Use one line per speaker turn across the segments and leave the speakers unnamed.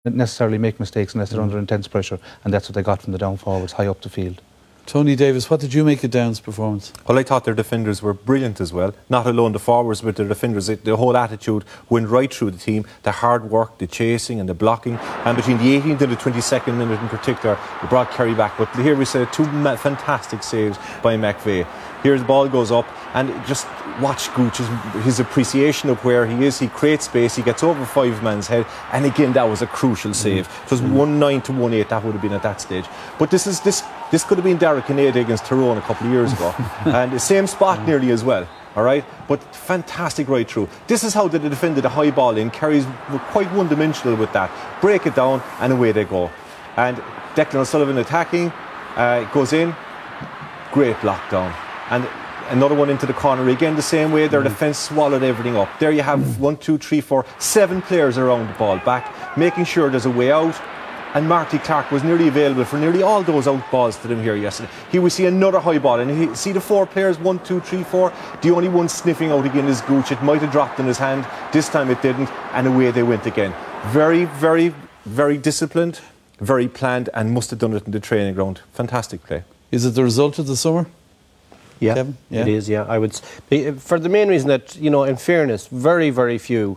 necessarily make mistakes unless they're under intense pressure, and that's what they got from the down forwards, high up the field.
Tony Davis, what did you make of Down's performance?
Well, I thought their defenders were brilliant as well. Not alone the forwards, but their defenders. The whole attitude went right through the team. The hard work, the chasing and the blocking. And between the 18th and the 22nd minute in particular, they brought Kerry back. But here we saw two fantastic saves by McVeigh. Here the ball goes up, and just watch Gooch, his appreciation of where he is. He creates space, he gets over 5 man's head, and again that was a crucial save. It was 1-9 to 1-8, that would have been at that stage. But this could have been Dara O'Cinneide against Tyrone a couple of years ago, and the same spot nearly as well. All right, but fantastic right through. This is how they defended a high ball in. Kerry's were quite one-dimensional with that. Break it down, and away they go. And Declan O'Sullivan attacking, goes in, great block down. And another one into the corner again, the same way. Their defence swallowed everything up. There you have 1, 2, 3, 4, 7 players around the ball back, making sure there's a way out. And Marty Clark was nearly available for nearly all those out balls to them here yesterday. He would see another high ball, and he see the 4 players, 1, 2, 3, 4. The only one sniffing out again is Gooch. It might have dropped in his hand. This time it didn't, and away they went again. Very, very, very disciplined, very planned, and must have done it in the training ground. Fantastic play.
Is it the result of the summer?
Yeah,
Kevin? Yeah,
it is, yeah. I would, for the main reason that, you know, in fairness, very, very few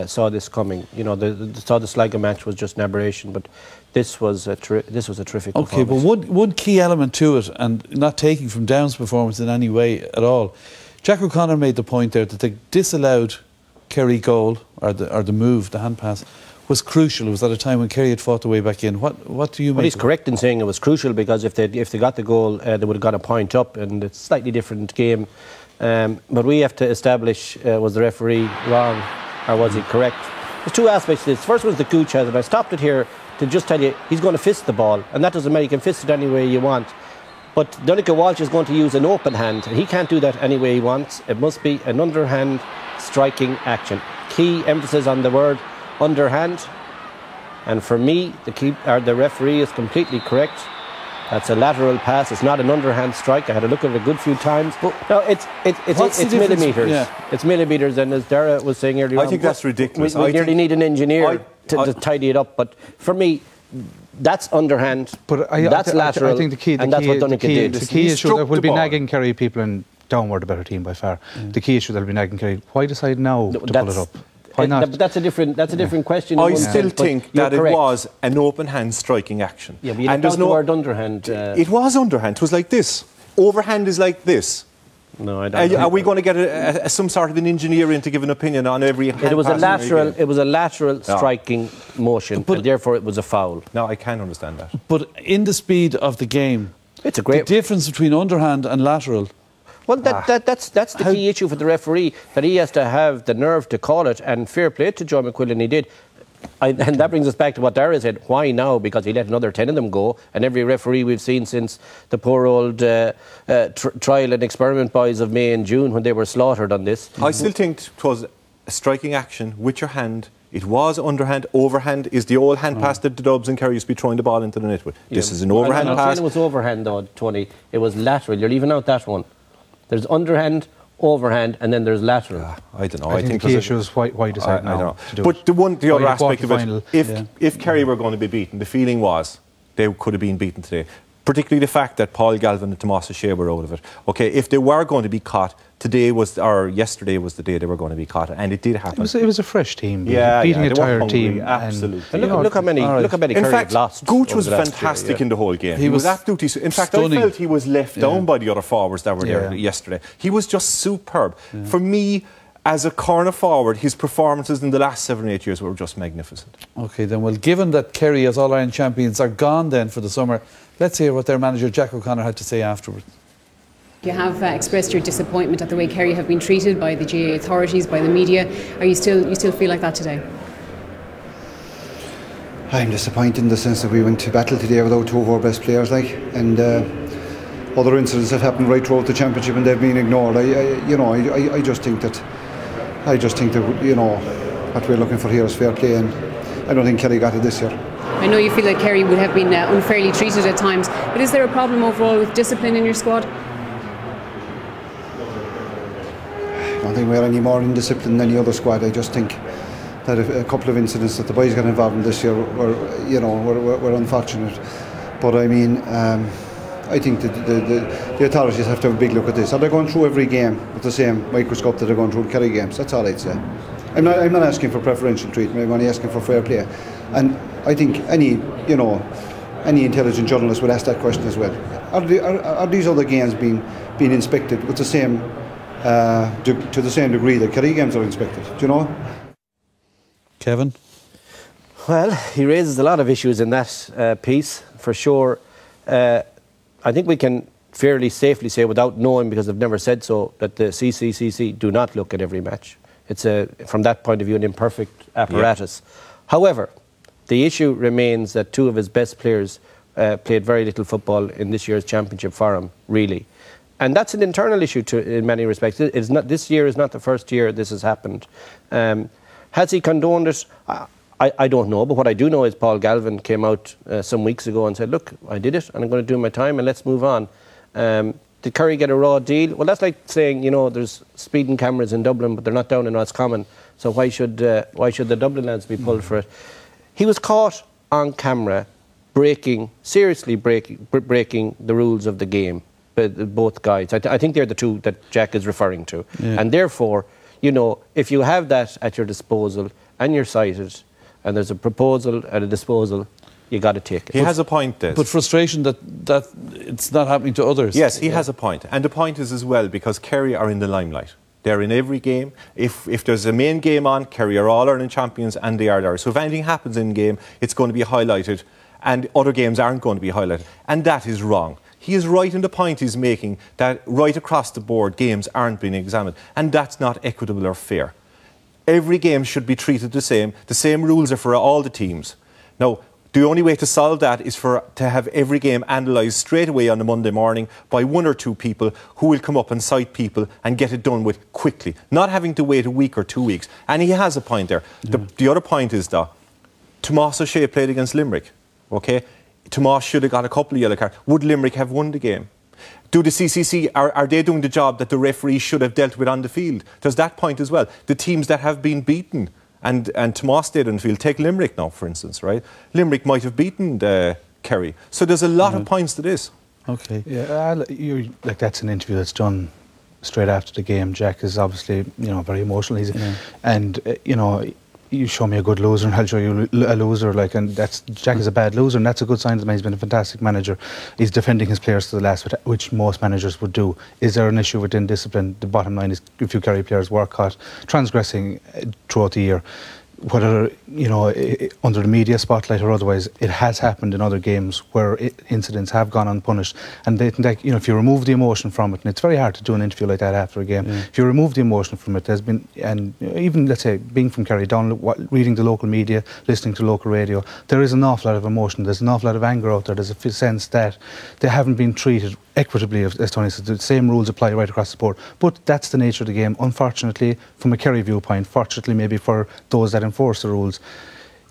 saw this coming. You know, saw the Sligo match was just an aberration, but this was a terrific performance.
Okay, but one key element to it, and not taking from Down's performance in any way at all, Jack O'Connor made the point there that the disallowed Kerry goal, or the move, the hand pass, was crucial. It was at a time when Kerry had fought the way back in. What do you make?
Well, he's correct in saying it was crucial, because if they got the goal, they would have got a point up, and it's a slightly different game. But we have to establish, was the referee wrong or was he correct? There's two aspects to this. First one is the Gooch has it. I stopped it here to just tell you he's going to fist the ball, and that doesn't matter. You can fist it any way you want. But Donncha Walsh is going to use an open hand, and he can't do that any way he wants. It must be an underhand striking action. Key emphasis on the word underhand, and for me the referee is completely correct. That's a lateral pass. It's not an underhand strike. I had a look at it a good few times. No, it's millimetres. Yeah. It's millimetres, and as Dara was saying earlier,
I think that's ridiculous.
We nearly need an engineer to tidy it up. But for me, that's underhand. But that's lateral.
I think
and that's what Donncha did.
The key issue that will be nagging Kerry people, and Down were the better team by far. The key issue that will be nagging Kerry: why decide now to pull it up? Why not?
But that's a different question.
I still think that it was an open hand striking action.
Yeah, but you don't know the word underhand.
It was underhand. It was like this. Overhand is like this.
No, I don't.
Are we going to get some sort of an engineer in to give an opinion on every hand pass?
It was a lateral striking motion, and therefore it was a foul.
No, I can't understand that.
But in the speed of the game,
it's a great
the difference between underhand and lateral.
Well, that's the key issue for the referee, that he has to have the nerve to call it, and fair play to Joe McQuillan, he did. And that brings us back to what Dara said. Why now? Because he let another 10 of them go, and every referee we've seen since the poor old trial and experiment boys of May and June, when they were slaughtered on this.
I still think it was a striking action with your hand. It was underhand. Overhand is the old hand pass that the Dubs and Kerry used to be throwing the ball into the net with. This is an overhand pass.
I'm not saying it was overhand though, Tony. It was lateral. You're leaving out that one. There's underhand, overhand, and then there's lateral.
I don't know.
I think the key issue is why decide now.
I don't know. But the other aspect of it, if Kerry were going to be beaten, the feeling was they could have been beaten today. Particularly the fact that Paul Galvin and Tomas O'Shea were out of it. Okay, if they were going to be caught, yesterday was the day they were going to be caught, and it did happen.
It was a fresh team,
beating
a tired team.
Absolutely.
And look how many Kerry have lost.
Gooch was fantastic in the whole game. He was absolutely. In fact, I felt he was left down by the other forwards that were there yesterday. He was just superb. For me, as a corner forward, his performances in the last 7 or 8 years were just magnificent.
Okay, then, well, given that Kerry as All-Ireland champions are gone then for the summer, let's hear what their manager Jack O'Connor had to say afterwards.
You have expressed your disappointment at the way Kerry have been treated by the GAA authorities, by the media. You still feel like that today?
I'm disappointed in the sense that we went to battle today without two of our best players, and other incidents have happened right throughout the championship and they've been ignored. I just think that what we're looking for here is fair play, and I don't think Kerry got it this year.
I know you feel that Kerry would have been unfairly treated at times, but is there a problem overall with discipline in your squad?
I don't think we're any more indisciplined than any other squad. I just think that a couple of incidents that the boys got involved in this year were unfortunate. But I mean, I think that the authorities have to have a big look at this. Are they going through every game with the same microscope that they're going through Kerry games? That's all I'd say. I'm not asking for preferential treatment. I'm only asking for fair play. And I think any intelligent journalist would ask that question as well. Are these other games being inspected with the same to the same degree that Kerry games are inspected? Do you know?
Kevin?
Well, he raises a lot of issues in that piece, for sure. I think we can fairly safely say, without knowing, because I've never said so, that the CCCC do not look at every match. It's, from that point of view, an imperfect apparatus. Yeah. However, the issue remains that two of his best players played very little football in this year's championship for him, really. And that's an internal issue in many respects. It's not, this year is not the first year this has happened. Has he condoned it? I don't know, but what I do know is Paul Galvin came out some weeks ago and said, look, I did it and I'm going to do my time and let's move on. Did Kerry get a raw deal? Well, that's like saying, you know, there's speeding cameras in Dublin, but they're not down in Roscommon, so why should the Dublin lads be pulled for it? He was caught on camera seriously breaking the rules of the game, both guys. I think they're the two that Jack is referring to. Yeah. And therefore, you know, if you have that at your disposal and you're cited, and there's a proposal and a disposal, you got to take it.
He has a point, Des.
But frustration that it's not happening to others.
Yes, he has a point. And the point is as well, because Kerry are in the limelight. They're in every game. If there's a main game on, Kerry are All-Ireland champions and they are there. So if anything happens in game, it's going to be highlighted and other games aren't going to be highlighted. And that is wrong. He is right in the point he's making that right across the board games aren't being examined. And that's not equitable or fair. Every game should be treated the same. The same rules are for all the teams. Now, the only way to solve that is to have every game analysed straight away on a Monday morning by one or two people who will come up and cite people and get it done with quickly, not having to wait a week or 2 weeks. And he has a point there. The other point is that Tomás O'Shea played against Limerick. Okay, Tomás should have got a couple of yellow cards. Would Limerick have won the game? Do the CCC, are they doing the job that the referee should have dealt with on the field? There's that point as well. The teams that have been beaten, and Tomás stayed on the field, take Limerick now, for instance, right? Limerick might have beaten Kerry. So there's a lot of points to this.
Okay.
Yeah, like that's an interview that's done straight after the game. Jack is obviously, you know, very emotional. And, you know, you show me a good loser and I'll show you a loser, like, and Jack is a bad loser, and that's a good sign that he's been a fantastic manager. He's defending his players to the last, which most managers would do. Is there an issue within discipline? The bottom line is if you Kerry players were caught transgressing throughout the year, whether, you know, under the media spotlight or otherwise, it has happened in other games where incidents have gone unpunished. And they, you know, if you remove the emotion from it, and it's very hard to do an interview like that after a game, if you remove the emotion from it, there's been, and even, let's say, being from Kerry, reading the local media, listening to local radio, there is an awful lot of emotion, there's an awful lot of anger out there, there's a sense that they haven't been treated equitably, as Tony said. The same rules apply right across the board. But that's the nature of the game, unfortunately, from a Kerry viewpoint. Fortunately, maybe for those that enforce the rules,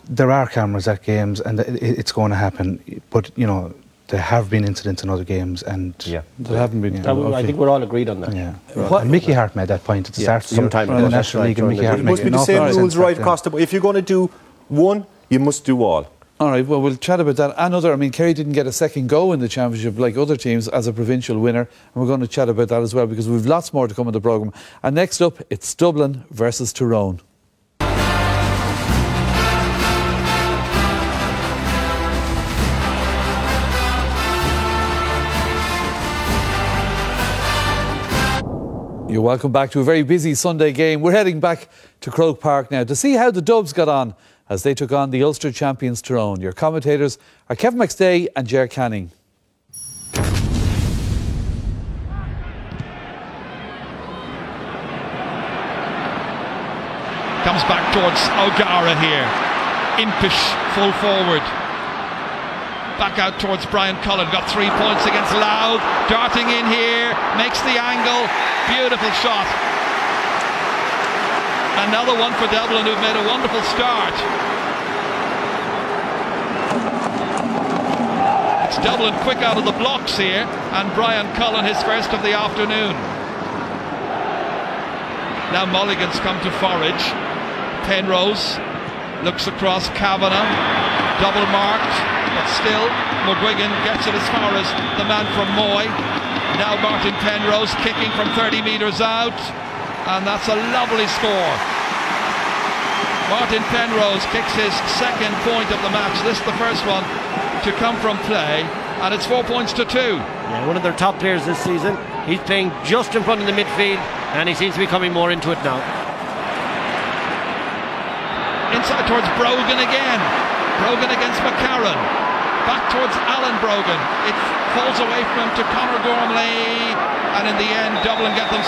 there are cameras at games, and it's going to happen. But, you know, there have been incidents in other games, and
there haven't been.
I think we're all agreed on that.
Yeah. And Mickey Hart made that point at the start of the year in the National League, and Mickey Hart
it must be the same rules right across the board. If you're going to do one, you must do all.
All right, well, we'll chat about that. I mean, Kerry didn't get a second go in the championship like other teams as a provincial winner, and we're going to chat about that as well because we've lots more to come in the programme. And next up, it's Dublin versus Tyrone. You're welcome back to a very busy Sunday game. We're heading back to Croke Park now to see how the Dubs got on as they took on the Ulster champions Tyrone. Your commentators are Kevin McStay and Ger Canning.
Comes back towards O'Gara here. Impish full forward. Back out towards Brian Cullen. Got 3 points against Louth. Darting in here. Makes the angle. Beautiful shot. Another one for Dublin, who've made a wonderful start. It's Dublin quick out of the blocks here, and Brian Cullen his first of the afternoon. Now Mulligan's come to forage. Penrose looks across Kavanagh, double marked, but still McGuigan gets it as far as the man from Moy. Now Martin Penrose kicking from 30 metres out, and that's a lovely score. Martin Penrose kicks his second point of the match. This is the first one to come from play, and it's 4 points to 2.
Yeah, one of their top players this season. He's playing just in front of the midfield, and he seems to be coming more into it now.
Inside towards Brogan again. Brogan against McCarron. Back towards Alan Brogan. It falls away from him to Conor Gormley, and in the end Dublin get them